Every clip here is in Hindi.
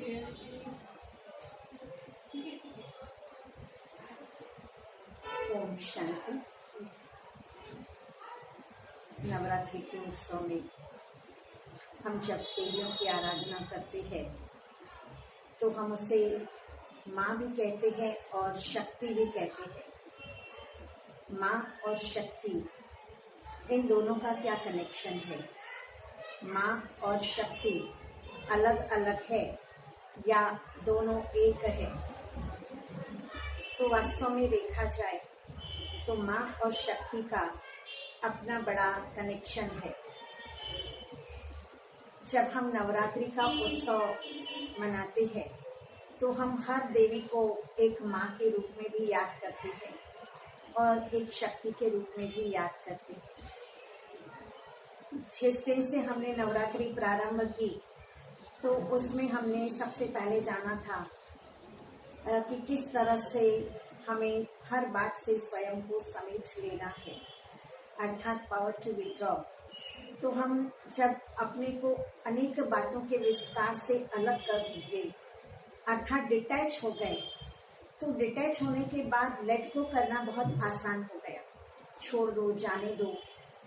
ओम शांति। नवरात्रि के उत्सव में हम जब देवियों की आराधना करते हैं तो हम उसे माँ भी कहते हैं और शक्ति भी कहते हैं। माँ और शक्ति, इन दोनों का क्या कनेक्शन है? माँ और शक्ति अलग अलग है या दोनों एक है? तो वास्तव में देखा जाए तो माँ और शक्ति का अपना बड़ा कनेक्शन है। जब हम नवरात्रि का उत्सव मनाते हैं तो हम हर देवी को एक माँ के रूप में भी याद करते हैं और एक शक्ति के रूप में भी याद करते हैं। जिस दिन से हमने नवरात्रि प्रारंभ की तो उसमें हमने सबसे पहले जाना था कि किस तरह से हमें हर बात से स्वयं को समेट लेना है, अर्थात पावर टू विड्रॉ। तो हम जब अपने को अनेक बातों के विस्तार से अलग कर दिए, अर्थात डिटैच हो गए, तो डिटैच होने के बाद लेट गो करना बहुत आसान हो गया। छोड़ दो, जाने दो,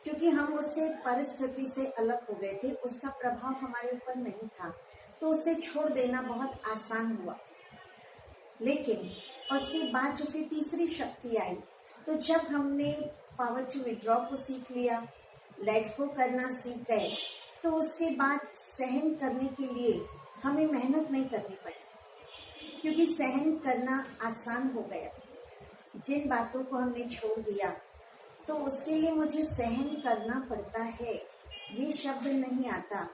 क्योंकि हम उससे परिस्थिति से अलग हो गए थे, उसका प्रभाव हमारे ऊपर नहीं था, तो उसे छोड़ देना बहुत आसान हुआ। लेकिन उसके बाद जो फिर तीसरी शक्ति आई, तो जब हमने पावर टू विड्रॉ को सीख लिया, लेट गो करना सीख गए, तो उसके बाद सहन करने के लिए हमें मेहनत नहीं करनी पड़ी, क्योंकि सहन करना आसान हो गया। जिन बातों को हमने छोड़ दिया तो उसके लिए मुझे सहन करना पड़ता है, ये शब्द नहीं आता।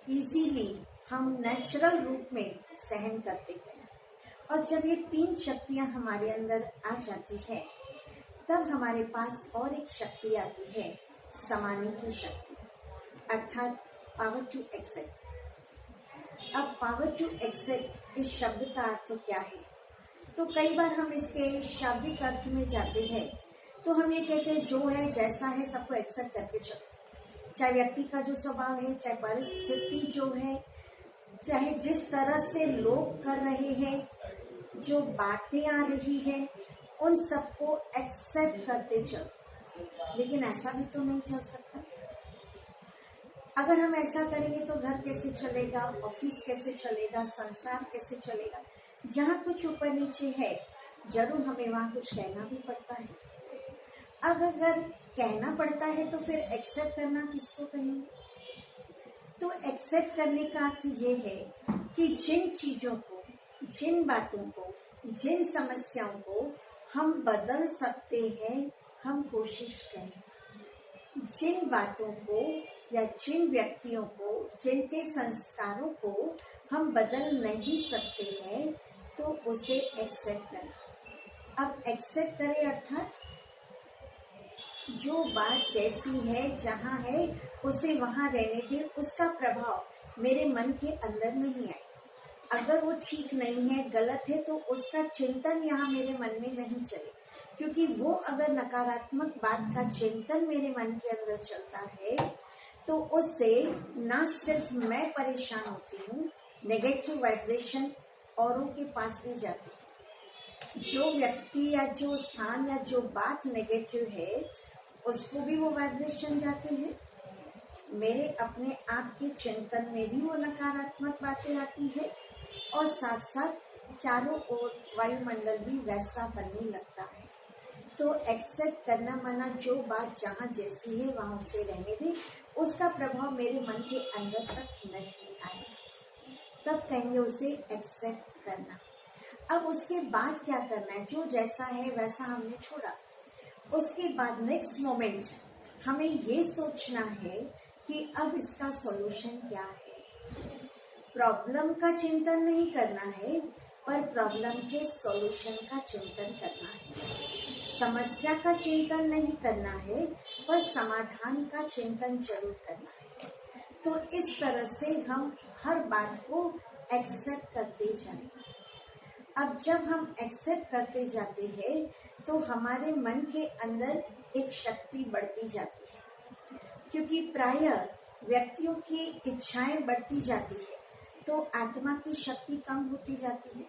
इजीली हम नेचुरल रूप में सहन करते हैं। और जब ये तीन शक्तियां हमारे अंदर आ जाती है तब हमारे पास और एक शक्ति आती है, समाने की शक्ति, अर्थात पावर टू एक्सेप्ट। अब पावर टू एक्सेप्ट इस शब्द का अर्थ क्या है? तो कई बार हम इसके शाब्दिक अर्थ में जाते हैं तो हम ये कहते हैं जो है जैसा है सबको एक्सेप्ट करके चलो, चाहे व्यक्ति का जो स्वभाव है, चाहे परिस्थिति जो है, चाहे जिस तरह से लोग कर रहे हैं, जो बातें आ रही है, उन सबको एक्सेप्ट करते चलो। लेकिन ऐसा भी तो नहीं चल सकता। अगर हम ऐसा करेंगे तो घर कैसे चलेगा, ऑफिस कैसे चलेगा, संसार कैसे चलेगा? जहाँ कुछ ऊपर नीचे है जरूर हमें वहाँ कुछ कहना भी पड़ता है। अब अगर कहना पड़ता है तो फिर एक्सेप्ट करना किसको कहेंगे? तो एक्सेप्ट करने का अर्थ ये है कि जिन चीजों को, जिन बातों को, जिन समस्याओं को हम बदल सकते हैं, हम कोशिश करें। जिन बातों को या जिन व्यक्तियों को, जिनके संस्कारों को हम बदल नहीं सकते हैं, तो उसे एक्सेप्ट करें। अब एक्सेप्ट करें अर्थात जो बात जैसी है, जहाँ है, उसे वहाँ रहने दे, उसका प्रभाव मेरे मन के अंदर नहीं आए। अगर वो ठीक नहीं है, गलत है, तो उसका चिंतन यहाँ मेरे मन में नहीं चले, क्योंकि वो अगर नकारात्मक बात का चिंतन मेरे मन के अंदर चलता है तो उससे ना सिर्फ मैं परेशान होती हूँ, नेगेटिव वाइब्रेशन औरों के पास भी जाती है। जो व्यक्ति या जो स्थान या जो बात नेगेटिव है उसको भी वो वाइब्रेशन जाते हैं। मेरे अपने आप के चिंतन में भी वो नकारात्मक बातें आती है और साथ साथ चारों ओर वायुमंडल भी वैसा बनने लगता है। तो एक्सेप्ट करना माना जो बात जहाँ जैसी है वहाँ उसे रहने दे, उसका प्रभाव मेरे मन के अंदर तक नहीं आए, तब कहेंगे उसे एक्सेप्ट करना। अब उसके बाद क्या करना है? जो जैसा है वैसा हमने छोड़ा। उसके बाद नेक्स्ट मोमेंट हमें ये सोचना है कि अब इसका सॉल्यूशन क्या है। प्रॉब्लम का चिंतन नहीं करना है, पर प्रॉब्लम के सॉल्यूशन का चिंतन करना है। समस्या का चिंतन नहीं करना है, पर समाधान का चिंतन जरूर करना है। तो इस तरह से हम हर बात को एक्सेप्ट करते जाएं। अब जब हम एक्सेप्ट करते जाते हैं तो हमारे मन के अंदर एक शक्ति बढ़ती जाती है, क्योंकि प्रायः व्यक्तियों की इच्छाएं बढ़ती जाती है तो आत्मा की शक्ति कम होती जाती है।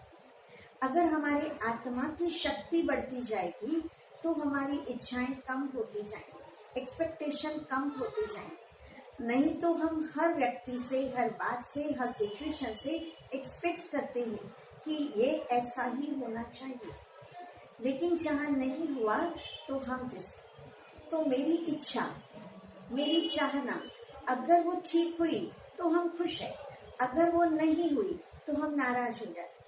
अगर हमारी आत्मा की शक्ति बढ़ती जाएगी तो हमारी इच्छाएं कम होती जाएंगी, एक्सपेक्टेशन कम होती जाएंगी। नहीं तो हम हर व्यक्ति से, हर बात से, हर सिचुएशन से एक्सपेक्ट करते हैं कि ये ऐसा ही होना चाहिए, लेकिन जहाँ नहीं हुआ तो हम तो मेरी इच्छा, मेरी चाहना अगर वो ठीक हुई तो हम खुश हैं, अगर वो नहीं हुई तो हम नाराज हो जाते।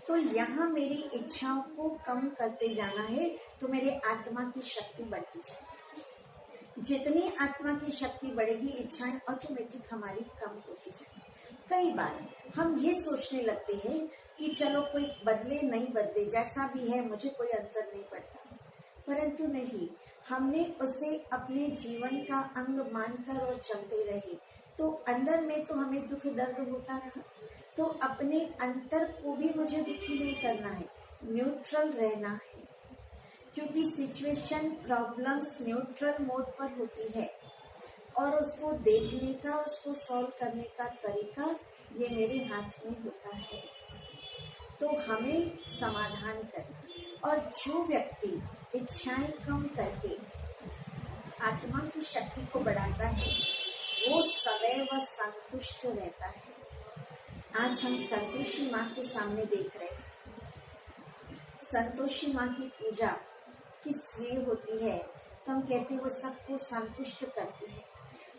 तो यहाँ मेरी इच्छाओं को कम करते जाना है तो मेरे आत्मा की शक्ति बढ़ती जाएगी। जितनी आत्मा की शक्ति बढ़ेगी, इच्छाएं ऑटोमेटिक हमारी कम होती जाएगी। कई बार हम ये सोचने लगते हैं कि चलो कोई बदले नहीं बदले, जैसा भी है मुझे कोई अंतर नहीं पड़ता, परंतु नहीं, हमने उसे अपने जीवन का अंग मानकर और चलते रहे तो अंदर में तो हमें दुख दर्द होता रहा। तो अपने अंतर को भी मुझे दुखी नहीं करना है, न्यूट्रल रहना है, क्योंकि सिचुएशन, प्रॉब्लम्स न्यूट्रल मोड पर होती है और उसको देखने का, उसको सॉल्व करने का तरीका ये मेरे हाथ में होता है। तो हमें समाधान करना, और जो व्यक्ति इच्छाएं कम करके आत्मा की शक्ति को बढ़ाता है वो सदैव संतुष्ट रहता है। आज हम संतोषी माँ को सामने देख रहे हैं। संतोषी माँ की पूजा किस लिए होती है? तो हम कहते हैं वो सबको संतुष्ट करती है।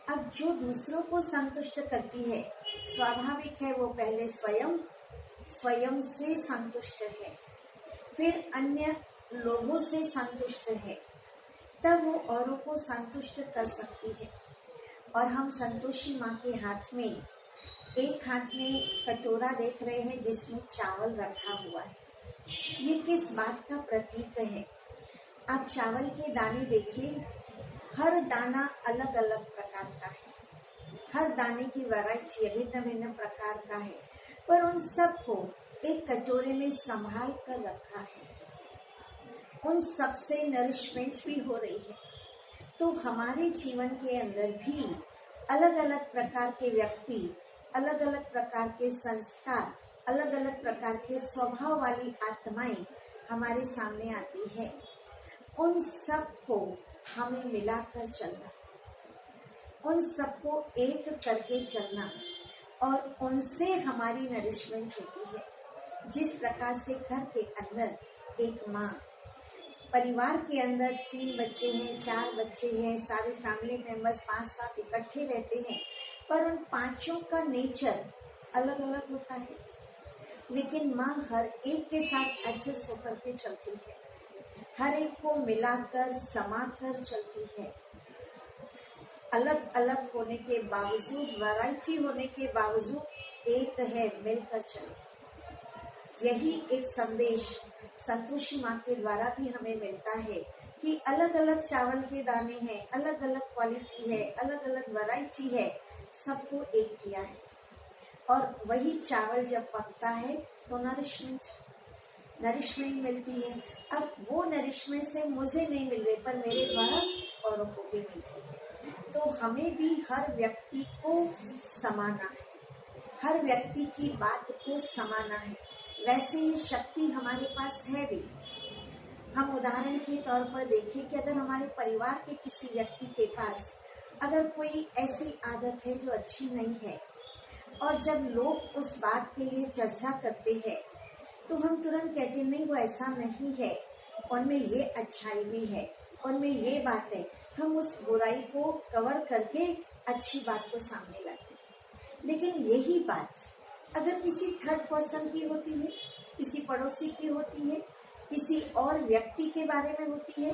अब जो दूसरों को संतुष्ट करती है, स्वाभाविक है वो पहले स्वयं से संतुष्ट है, फिर अन्य लोगों से संतुष्ट है, तब वो औरों को संतुष्ट कर सकती है। और हम संतोषी माँ के हाथ में, एक हाथ में कटोरा देख रहे हैं जिसमें चावल रखा हुआ है। ये किस बात का प्रतीक है? आप चावल के दाने देखिए, हर दाना अलग अलग प्रकार का है, हर दाने की वैरायटी भिन्न भिन्न प्रकार का है, पर उन सबको एक कटोरे में संभाल कर रखा है। उन सब से नरिशमेंट भी हो रही है। तो हमारे जीवन के अंदर भी अलग अलग प्रकार के व्यक्ति, अलग अलग प्रकार के संस्कार, अलग अलग प्रकार के स्वभाव वाली आत्माएं हमारे सामने आती है। उन सबको हमें मिलाकर चलना, उन सबको एक करके चलना, और उनसे हमारी नरिशमेंट होती है। जिस प्रकार से घर के अंदर एक माँ, परिवार के अंदर 3 बच्चे हैं, 4 बच्चे हैं, सारे फैमिली मेंबर्स 5-7 इकट्ठे रहते हैं, पर उन 5 का नेचर अलग अलग होता है, लेकिन माँ हर एक के साथ एडजस्ट होकर के चलती है, हर एक को मिलाकर समाकर चलती है। अलग अलग होने के बावजूद, वैरायटी होने के बावजूद एक है, मिलकर चले। यही एक संदेश संतोषी माँ के द्वारा भी हमें मिलता है कि अलग अलग चावल के दाने हैं, अलग अलग क्वालिटी है, अलग अलग वैरायटी है, सबको एक किया है। और वही चावल जब पकता है तो नरिशमेंट मिलती है। अब वो नरिशमेंट से मुझे नहीं मिल रही, पर मेरे द्वारा औरों को भी मिलती है। तो हमें भी हर व्यक्ति को समाना है, हर व्यक्ति की बात को समाना है। वैसे ही शक्ति हमारे पास है भी। हम उदाहरण के तौर पर देखें कि अगर हमारे परिवार के किसी व्यक्ति के पास अगर कोई ऐसी आदत है जो अच्छी नहीं है, और जब लोग उस बात के लिए चर्चा करते हैं तो हम तुरंत कहते हैं नहीं वो ऐसा नहीं है, उनमें ये अच्छाई भी है, उनमें ये बात है। हम उस बुराई को कवर करके अच्छी बात को सामने लाते हैं। लेकिन यही बात अगर किसी थर्ड पर्सन की होती है, किसी पड़ोसी की होती है, किसी और व्यक्ति के बारे में होती है,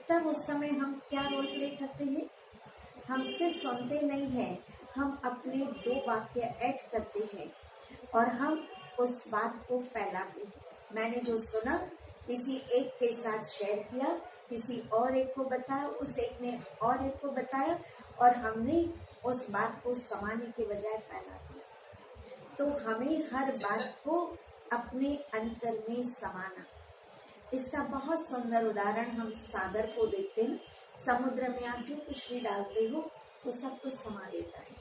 तब उस समय हम क्या रोल प्ले करते हैं? हम सिर्फ सुनते नहीं हैं, हम अपने 2 वाक्य ऐड करते हैं और हम उस बात को फैलाते हैं। मैंने जो सुना किसी एक के साथ शेयर किया, किसी और एक को बताया, उस एक ने और एक को बताया, और हमने उस बात को समाने के बजाय फैला दिया। तो हमें हर बात को अपने अंतर में समाना। इसका बहुत सुंदर उदाहरण हम सागर को देखते हैं। समुद्र में आप जो कुछ भी डालते हो वो सब कुछ समा लेता है।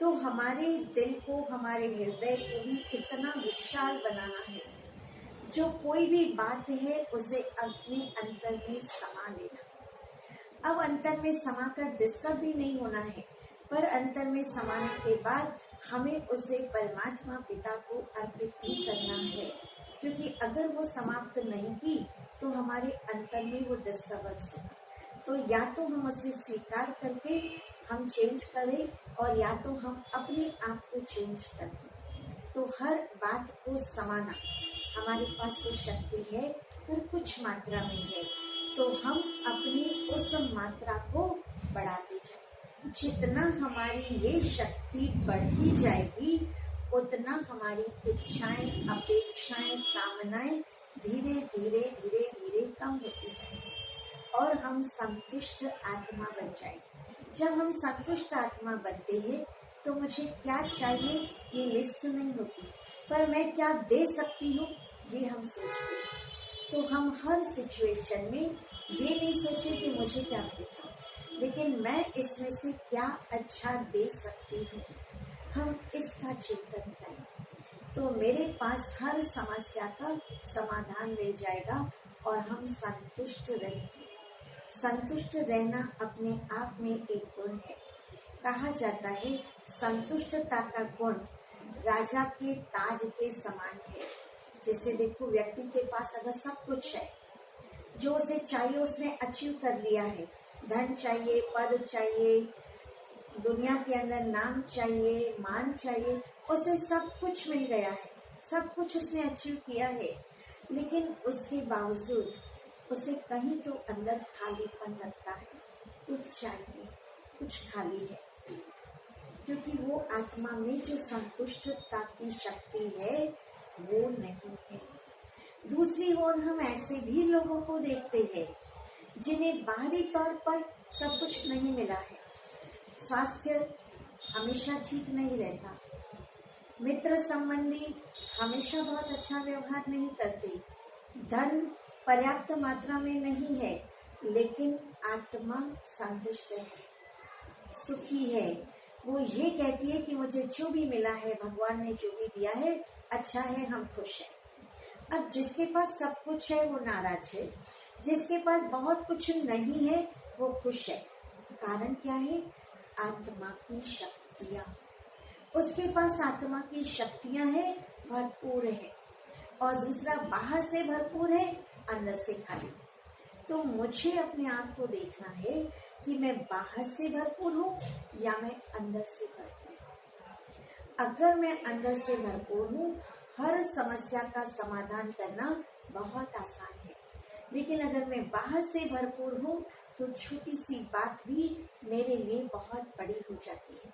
तो हमारे दिल को, हमारे हृदय को भी इतना विशाल बनाना है, जो कोई भी बात है उसे अपने अंतर में समा लेना। अब अंतर में समा कर डिस्टर्ब भी नहीं होना है, पर अंतर में समाने के बाद हमें उसे परमात्मा पिता को अर्पित भी करना है, क्योंकि अगर वो समाप्त नहीं की तो हमारे अंतर में वो डिस्टर्बेंस होगा। तो या तो हम उसे स्वीकार करके हम चेंज करें, और या तो हम अपने आप को चेंज कर दें। तो हर बात को समाना हमारे पास वो शक्ति है, पर कुछ मात्रा में है, तो हम अपनी उस मात्रा को बढ़ाते जाएं। जितना हमारी ये शक्ति बढ़ती जाएगी, उतना हमारी इच्छाएं, अपेक्षाएं, कामनाएं धीरे धीरे धीरे धीरे कम होती जाएंगी और हम संतुष्ट आत्मा बन जाएंगे। जब हम संतुष्ट आत्मा बनते हैं तो मुझे क्या चाहिए ये लिस्ट नहीं होती, पर मैं क्या दे सकती हूँ ये हम सोचते हैं। तो हम हर सिचुएशन में ये नहीं सोचे कि मुझे क्या मिलेगा, लेकिन मैं इसमें से क्या अच्छा दे सकती हूँ, हम इसका चिंतन करें तो मेरे पास हर समस्या का समाधान मिल जाएगा और हम संतुष्ट रहेंगे। संतुष्ट रहना अपने आप में एक गुण है। कहा जाता है संतुष्टता का गुण राजा के ताज के समान है। जैसे देखो, व्यक्ति के पास अगर सब कुछ है, जो उसे चाहिए उसने अचीव कर लिया है, धन चाहिए, पद चाहिए, दुनिया के अंदर नाम चाहिए, मान चाहिए, उसे सब कुछ मिल गया है, सब कुछ उसने अचीव किया है, लेकिन उसके बावजूद उसे कहीं तो अंदर खालीपन लगता है। कुछ चाहिए, कुछ खाली है, क्योंकि वो आत्मा में जो संतुष्टता की शक्ति है वो नहीं है। दूसरी ओर हम ऐसे भी लोगों को देखते हैं जिन्हें बाहरी तौर पर सब कुछ नहीं मिला है, स्वास्थ्य हमेशा ठीक नहीं रहता, मित्र संबंधी हमेशा बहुत अच्छा व्यवहार नहीं करते, धन पर्याप्त मात्रा में नहीं है, लेकिन आत्मा संतुष्ट है, सुखी है। वो ये कहती है कि मुझे जो भी मिला है, भगवान ने जो भी दिया है अच्छा है, हम खुश हैं। अब जिसके पास सब कुछ है वो नाराज है, जिसके पास बहुत कुछ नहीं है वो खुश है। कारण क्या है? आत्मा की शक्तियाँ। उसके पास आत्मा की शक्तियाँ हैं, भरपूर है, और दूसरा बाहर से भरपूर है, अंदर से खाली। तो मुझे अपने आप को देखना है कि मैं बाहर से भरपूर हूँ या मैं अंदर से भरपूर हूँ। अगर मैं अंदर से भरपूर हूँ, हर समस्या का समाधान करना बहुत आसान है, लेकिन अगर मैं बाहर से भरपूर हूँ तो छोटी सी बात भी मेरे लिए बहुत बड़ी हो जाती है।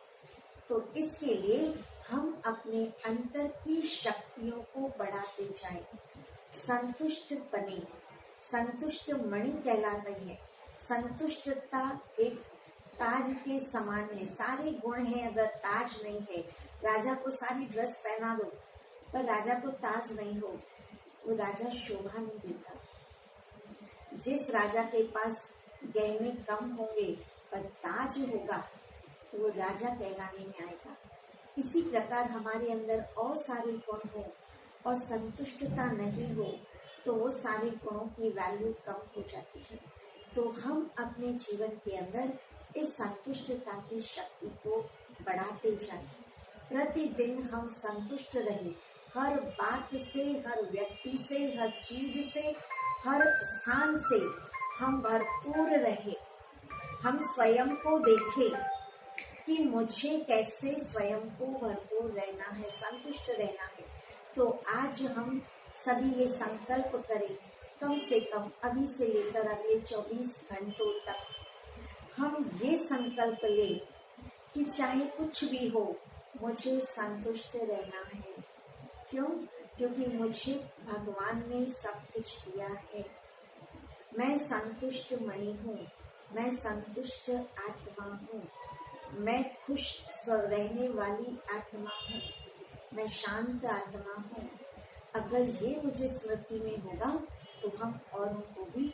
तो इसके लिए हम अपने अंतर की शक्तियों को बढ़ाते जाएं, संतुष्ट बने। संतुष्ट मणि कहलाता है। संतुष्टता एक ताज के समान है। सारे गुण हैं, अगर ताज नहीं है, राजा को सारी ड्रेस पहना दो पर राजा को ताज नहीं हो, वो राजा शोभा नहीं देता। जिस राजा के पास गहने कम होंगे पर ताज होगा तो वो राजा कहलाने में आएगा। इसी प्रकार हमारे अंदर और सारे गुण हो और संतुष्टता नहीं हो तो वो सारे गुणों की वैल्यू कम हो जाती है। तो हम अपने जीवन के अंदर इस संतुष्टता की शक्ति को बढ़ाते जाएं। प्रतिदिन हम संतुष्ट रहें, हर बात से, हर व्यक्ति से, हर चीज से, हर स्थान से हम भरपूर रहे। हम स्वयं को देखें कि मुझे कैसे स्वयं को भरपूर रहना है, संतुष्ट रहना है। तो आज हम सभी ये संकल्प करें, कम से कम अभी से लेकर अगले 24 घंटों तक हम ये संकल्प लें कि चाहे कुछ भी हो, मुझे संतुष्ट रहना है। क्यों? क्योंकि मुझे भगवान ने सब कुछ दिया है। मैं संतुष्ट मणि हूँ, मैं संतुष्ट आत्मा हूँ, मैं खुश रहने वाली आत्मा हूँ, मैं शांत आत्मा हूँ। अगर ये मुझे स्मृति में होगा तो हम औरों को भी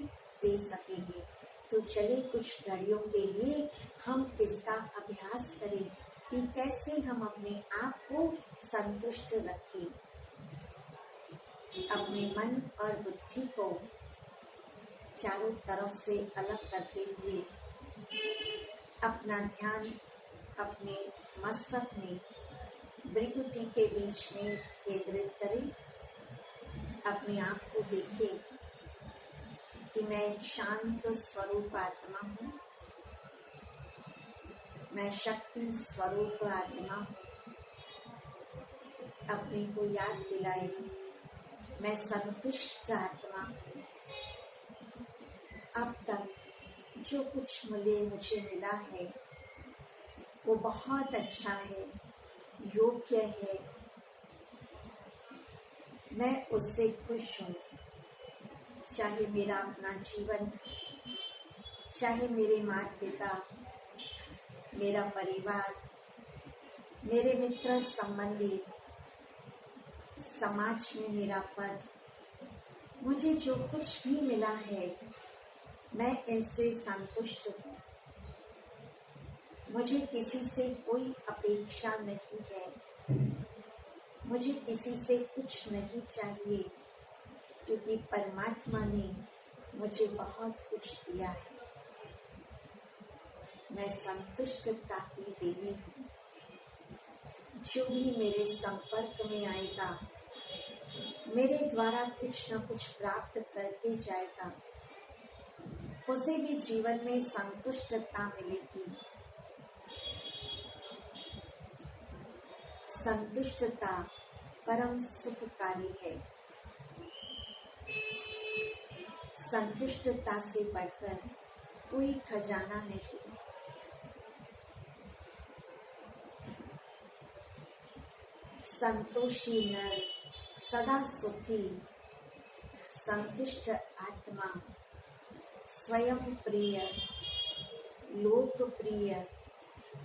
दे सकेंगे। तो चलिए कुछ घड़ियों के लिए हम इसका अभ्यास करें। कि कैसे हम अपने आप को संतुष्ट रखें, अपने मन और बुद्धि को चारों तरफ से अलग करते हुए अपना ध्यान अपने मस्तक में भ्रिकुटी के बीच में केंद्रित करें। अपने आप को देखें कि मैं एक शांत स्वरूप आत्मा हूँ, मैं शक्ति स्वरूप आत्मा हूँ। अपने को याद दिलाए मैं संतुष्ट आत्मा हूँ। अब तक जो कुछ मुझे मिला है वो बहुत अच्छा है, योग्य है, मैं उससे खुश हूँ। चाहे मेरा अपना जीवन, चाहे मेरे माता पिता, मेरा परिवार, मेरे मित्र संबंधी, समाज में मेरा पद, मुझे जो कुछ भी मिला है मैं इनसे संतुष्ट हूँ। मुझे किसी से कोई अपेक्षा नहीं है, मुझे किसी से कुछ नहीं चाहिए, क्योंकि परमात्मा ने मुझे बहुत कुछ दिया है। मैं संतुष्टता की देवी हूँ। जो भी मेरे संपर्क में आएगा मेरे द्वारा कुछ न कुछ प्राप्त करके जाएगा, उसे भी जीवन में संतुष्टता मिलेगी। संतुष्टता परम सुखकारी है। संतुष्टता से बढ़कर कोई खजाना नहीं। संतोषी नर सदा सुखी, संतुष्ट आत्मा स्वयं प्रिय, लोकप्रिय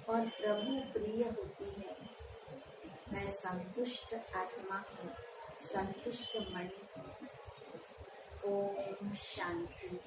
और प्रभु प्रिय होती है। मैं संतुष्ट आत्मा हूँ, संतुष्ट मणि हूँ। ओम शांति।